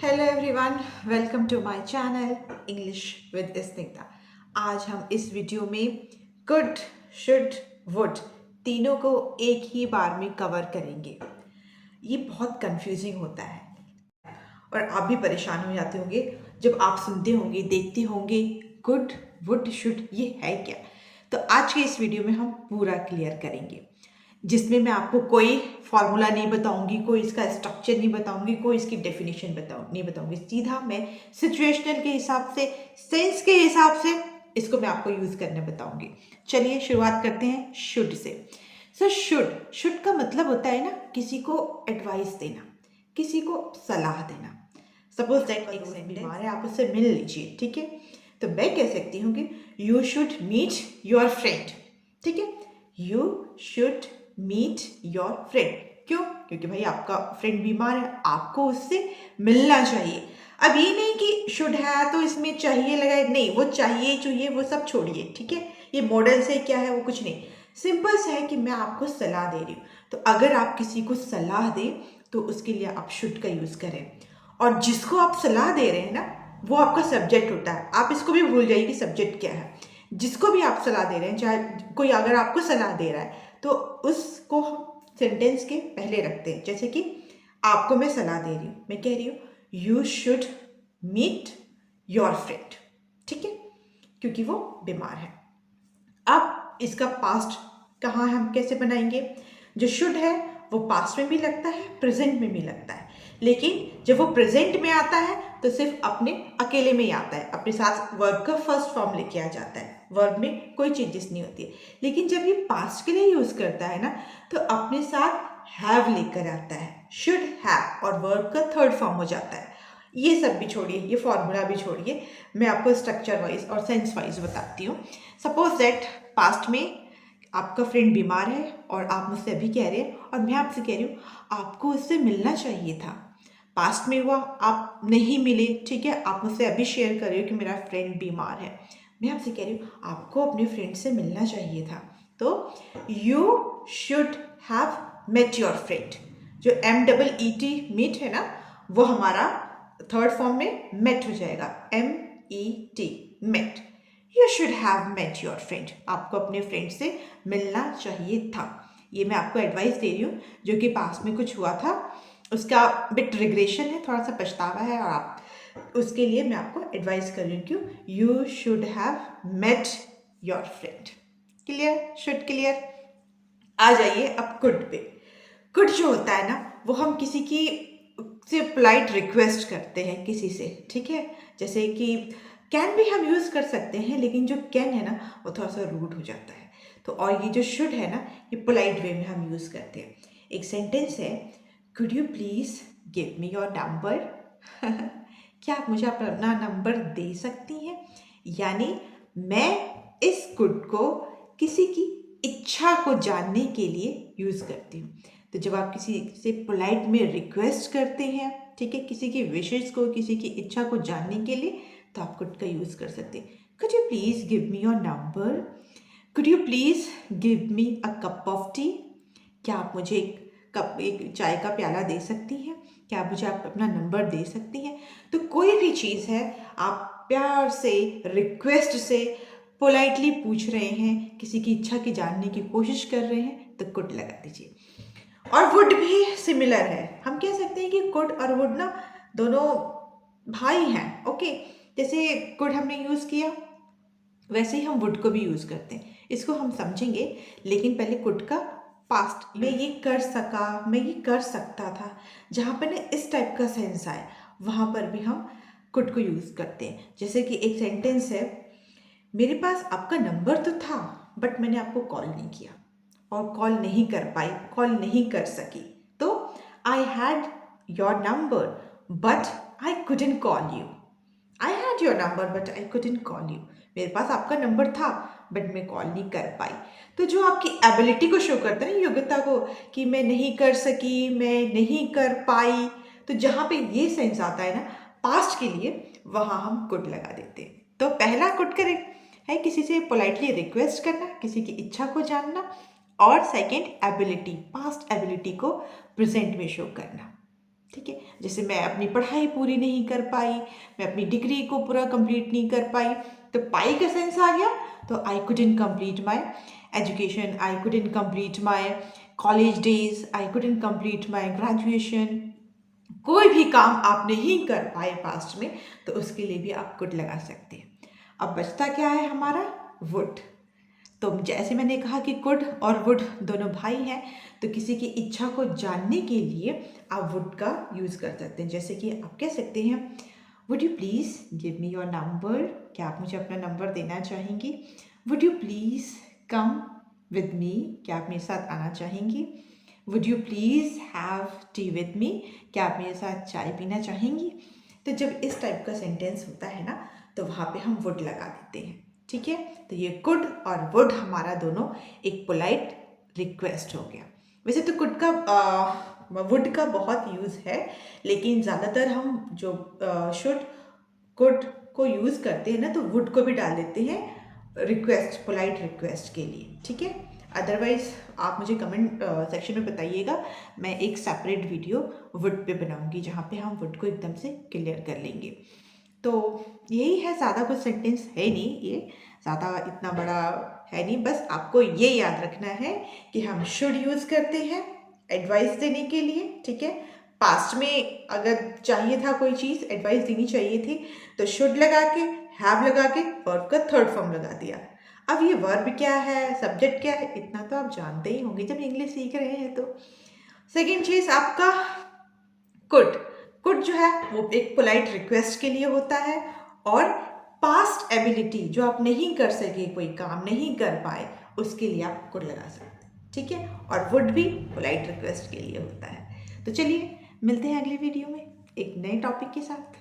Hello everyone, welcome to my channel English with Snigdha. आज हम इस वीडियो में कुड, शुड, वुड तीनों को एक ही बार में कवर करेंगे। ये बहुत कंफ्यूजिंग होता है और आप भी परेशान हो जाते होंगे जब आप सुनते होंगे, देखते होंगे कुड, वुड, शुड ये है क्या। तो आज के इस वीडियो में हम पूरा क्लियर करेंगे, जिसमें मैं आपको कोई फॉर्मूला नहीं बताऊंगी, कोई इसका स्ट्रक्चर नहीं बताऊंगी, कोई इसकी डेफिनेशन नहीं बताऊंगी। सीधा मैं सिचुएशनल के हिसाब से, सेंस के हिसाब से इसको मैं आपको यूज करने बताऊंगी। चलिए शुरुआत करते हैं should say. So should, should का मतलब होता है ना किसी को एडवाइस देना, किसी को सलाह देना। सपोज दैट एक बीमार है, आप उससे मिल लीजिए, ठीक है। तो मैं कह सकती हूँ कि you should meet your friend, ठीक है। You should meet your friend. क्यों? क्योंकि भाई आपका फ्रेंड बीमार है, आपको उससे मिलना चाहिए। अब ये नहीं कि शुड है तो इसमें चाहिए लगाए, नहीं, वो चाहिए वो सब छोड़िए, ठीक है। ये मॉडल से क्या है, वो कुछ नहीं, सिंपल सा है कि मैं आपको सलाह दे रही हूँ। तो अगर आप किसी को सलाह दें तो उसके लिए आप शुड का यूज करें। और जिसको आप सलाह दे रहे हैं ना, वो आपका सब्जेक्ट होता है। आप इसको भी भूल जाइए कि सब्जेक्ट क्या है। जिसको भी आप सलाह दे रहे हैं, चाहे कोई अगर आपको सलाह दे रहा है तो उसको हम सेंटेंस के पहले रखते हैं। जैसे कि आपको मैं सलाह दे रही हूँ, मैं कह रही हूँ you should meet your friend, ठीक है, क्योंकि वो बीमार है। अब इसका पास्ट कहाँ हम कैसे बनाएंगे? जो शुड है वो पास्ट में भी लगता है, प्रेजेंट में भी लगता है, लेकिन जब वो प्रेजेंट में आता है तो सिर्फ अपने अकेले में ही आता है, अपने साथ वर्ब का फर्स्ट फॉर्म लेके आ जाता है, वर्ब में कोई चेंजेस नहीं होती है। लेकिन जब ये पास्ट के लिए यूज करता है ना, तो अपने साथ हैव लेकर आता है, शुड हैव, और वर्ब का थर्ड फॉर्म हो जाता है। ये सब भी छोड़िए, ये फॉर्मूला भी छोड़िए, मैं आपको स्ट्रक्चर वाइज और सेंस वाइज बताती हूँ। सपोज दैट पास्ट में आपका फ्रेंड बीमार है और आप मुझसे अभी कह रहे हैं और मैं आपसे कह रही हूँ आपको उससे मिलना चाहिए था। पास्ट में हुआ, आप नहीं मिले, ठीक है। आप मुझसे अभी शेयर कर रहे हो कि मेरा फ्रेंड बीमार है, मैं आपसे कह रही हूँ आपको अपने फ्रेंड से मिलना चाहिए था। तो you should have met your friend. जो M-E-T मीट है ना, वो हमारा थर्ड फॉर्म में मेट हो जाएगा, M-E-T met. You should have met your friend, आपको अपने फ्रेंड से मिलना चाहिए था। ये मैं आपको एडवाइस दे रही हूँ, जो कि पास में कुछ हुआ था, उसका बिट रिग्रेशन है, थोड़ा सा पछतावा है, और आप उसके लिए मैं आपको एडवाइस कर रही हूँ। क्यों? You should have met your friend. Clear? Should clear. आ जाइए अब कुड पे। कुड जो होता है ना, वो हम किसी की से पोलाइट रिक्वेस्ट करते हैं किसी से, ठीक है। जैसे कि कैन भी हम यूज़ कर सकते हैं, लेकिन जो कैन है ना वो थोड़ा सा रूड हो जाता है। तो और ये जो शुड है ना, ये पोलाइट वे में हम यूज़ करते हैं। एक सेंटेंस है, could you please give me your number. क्या आप मुझे अपना नंबर दे सकती हैं? यानी मैं इस कुड को किसी की इच्छा को जानने के लिए यूज़ करती हूँ। तो जब आप किसी से पोलाइट में रिक्वेस्ट करते हैं, ठीक है, किसी की विशेस को, किसी की इच्छा को जानने के लिए, तो आप कुड का यूज़ कर सकते हैं। Could you please give me your number? Could you please give me a cup of T? क्या आप मुझे एक चाय का प्याला दे सकती हैं? क्या आप मुझे अपना नंबर दे सकती हैं? तो कोई भी चीज़ है, आप प्यार से, रिक्वेस्ट से, पोलाइटली पूछ रहे हैं, किसी की इच्छा की जानने की कोशिश कर रहे हैं, तो कुड लगा दीजिए। और वुड भी सिमिलर है, हम कह सकते हैं कि कुड और वुड ना दोनों भाई हैं, ओके। जैसे कुड हमने यूज़ किया, वैसे ही हम वुड को भी यूज़ करते हैं। इसको हम समझेंगे, लेकिन पहले कुड का पास्ट, मैं ये कर सका, मैं ये कर सकता था, जहाँ पर ना इस टाइप का सेंस आए, वहाँ पर भी हम कुड को यूज़ करते हैं। जैसे कि एक सेंटेंस है, मेरे पास आपका नंबर तो था बट मैंने आपको कॉल नहीं किया, और कॉल नहीं कर पाई, कॉल नहीं कर सकी। तो I had your number but I couldn't call you. I had your number but I couldn't call you. मेरे पास आपका नंबर था बट मैं कॉल नहीं कर पाई। तो जो आपकी एबिलिटी को शो करता है ना, योग्यता को, कि मैं नहीं कर सकी, मैं नहीं कर पाई, तो जहाँ पे ये सेंस आता है ना पास्ट के लिए, वहाँ हम कुड लगा देते हैं। तो पहला कुड करेक्ट है किसी से पोलाइटली रिक्वेस्ट करना, किसी की इच्छा को जानना, और सेकंड एबिलिटी, पास्ट एबिलिटी को प्रेजेंट में शो करना। ठीक है, जैसे मैं अपनी पढ़ाई पूरी नहीं कर पाई, मैं अपनी डिग्री को पूरा कंप्लीट नहीं कर पाई, तो पाई का सेंस आ गया। तो I couldn't complete my education, I couldn't complete my college days, I couldn't complete my graduation. कोई भी काम आप नहीं कर पाए पास्ट में, तो उसके लिए भी आप कुड लगा सकते हैं। अब बचता क्या है हमारा? वुड। तो जैसे मैंने कहा कि कुड और वुड दोनों भाई हैं, तो किसी की इच्छा को जानने के लिए आप वुड का यूज़ कर सकते हैं। जैसे कि आप कह सकते हैं, would you please give me your number, क्या आप मुझे अपना नंबर देना चाहेंगी? Would you please come with me, क्या आप मेरे साथ आना चाहेंगी? Would you please have T with me, क्या आप मेरे साथ चाय पीना चाहेंगी? तो जब इस टाइप का सेंटेंस होता है ना, तो वहाँ पे हम वुड लगा देते हैं। ठीक है, तो ये कुड और वुड हमारा दोनों एक पोलाइट रिक्वेस्ट हो गया। वैसे तो कुड का वुड का बहुत यूज़ है, लेकिन ज़्यादातर हम जो शुड कुड को यूज़ करते हैं ना, तो वुड को भी डाल देते हैं रिक्वेस्ट, पोलाइट रिक्वेस्ट के लिए। ठीक है, अदरवाइज़ आप मुझे कमेंट सेक्शन में बताइएगा, मैं एक सेपरेट वीडियो वुड पे बनाऊंगी जहाँ पे हम वुड को एकदम से क्लियर कर लेंगे। तो यही है, ज़्यादा कुछ सेंटेंस है नहीं, ये ज़्यादा इतना बड़ा है नहीं। बस आपको ये याद रखना है कि हम शुड यूज़ करते हैं एडवाइस देने के लिए। ठीक है, पास्ट में अगर चाहिए था कोई चीज़, एडवाइस देनी चाहिए थी, तो शुड लगा के, हैव लगा के वर्ब का थर्ड फॉर्म लगा दिया। अब ये वर्ब क्या है, सब्जेक्ट क्या है, इतना तो आप जानते ही होंगे जब इंग्लिश सीख रहे हैं। तो सेकेंड चीज़ आपका कुड। कुड जो है वो एक पोलाइट रिक्वेस्ट के लिए होता है, और पास्ट एबिलिटी जो आप नहीं कर सके, कोई काम नहीं कर पाए, उसके लिए आप कुड लगा सकते हैं। ठीक है, और वुड भी पोलाइट रिक्वेस्ट के लिए होता है। तो चलिए मिलते हैं अगले वीडियो में एक नए टॉपिक के साथ।